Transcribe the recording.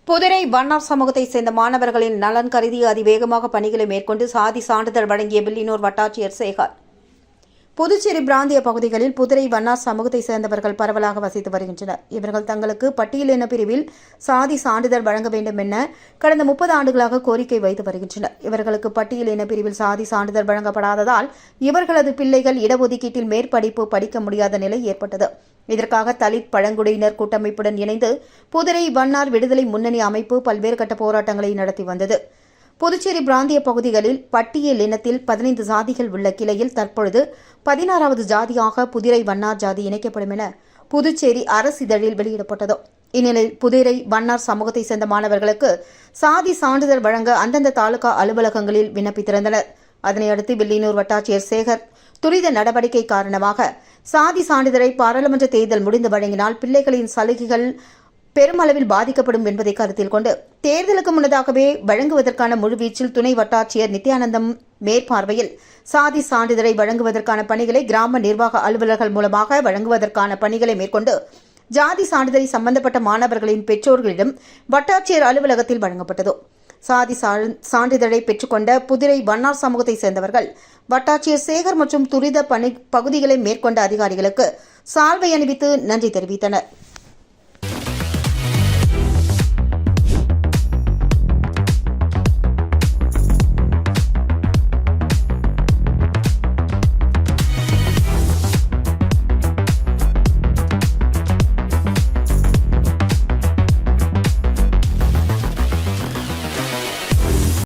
புதுரை வண்ணார் சமூகத்தைச் சேர்ந்த மாணவர்களின் நலன் கருதி அதிவேகமாக பணிகளை மேற்கொண்டு சாதி சான்றிதழ் வழங்கிய வில்லியனூர் வட்டாட்சியர் சேகர். புதுச்சேரி பிராந்திய பகுதிகளில் புதுரை வண்ணார் சமூகத்தைச் சேர்ந்தவர்கள் பரவலாக வசித்து வருகின்றனர். இவர்கள் தங்களுக்கு பட்டியலின பிரிவில் சாதி சான்றிதழ் வழங்க வேண்டும் என கடந்த 30 ஆண்டுகளாக கோரிக்கை வைத்து வருகின்றனர். இவர்களுக்கு பட்டியலின பிரிவில் சாதி சான்றிதழ் வழங்கப்படாததால் இவர்களது பிள்ளைகள் இடஒதுக்கீட்டில் மேற்படிப்பு படிக்க முடியாத நிலை ஏற்பட்டது. இதற்காக தலித் பழங்குடியினர் கூட்டமைப்புடன் இணைந்து புதுரை வண்ணார் விடுதலை முன்னணி அமைப்பு பல்வேறு கட்ட போராட்டங்களை நடத்தி வந்தது. புதுச்சேரி பிராந்திய பகுதிகளில் பட்டியல் இனத்தில் 15 சாதிகள் உள்ள கிளையில் தற்பொழுது 16வது ஜாதியாக புதுரை வண்ணார் ஜாதி இணைக்கப்படும் என புதுச்சேரி அரசிதழில் வெளியிடப்பட்டது. இந்நிலையில் புதுரை வண்ணார் சமூகத்தை சேர்ந்த மாணவர்களுக்கு சாதி சான்றிதழ் வழங்க அந்தந்த தாலுகா அலுவலகங்களில் விண்ணப்பித்திருந்தனர். அதனையடுத்து வில்லியனூர் வட்டாட்சியர் சேகர் துரித நடவடிக்கை காரணமாக சாதி சான்றிதழை பாராளுமன்ற தேர்தல் முடிந்து வழங்கினால் பிள்ளைகளின் சலுகைகள் பெருமளவில் பாதிக்கப்படும் என்பதை கருத்தில் கொண்டு தேர்தலுக்கு முன்னதாகவே வழங்குவதற்கான முழுவீச்சில் துணை வட்டாட்சியர் நித்யானந்தம் மேற்பார்வையில் சாதி சான்றிதழை வழங்குவதற்கான பணிகளை கிராம நிர்வாக அலுவலர்கள் மூலமாக வழங்குவதற்கான பணிகளை மேற்கொண்டு ஜாதி சான்றிதழை சம்பந்தப்பட்ட மாணவர்களின் பெற்றோர்களிடம் வட்டாட்சியர் அலுவலகத்தில் வழங்கப்பட்டது. சாதி சான்றிதழை பெற்றுக்கொண்ட புதுரை வண்ணார் சமூகத்தை சேர்ந்தவர்கள் வட்டாட்சியர் சேகர் மற்றும் துரித பகுதிகளை மேற்கொண்ட அதிகாரிகளுக்கு சால்வை அணிவித்து நன்றி தெரிவித்தனர்.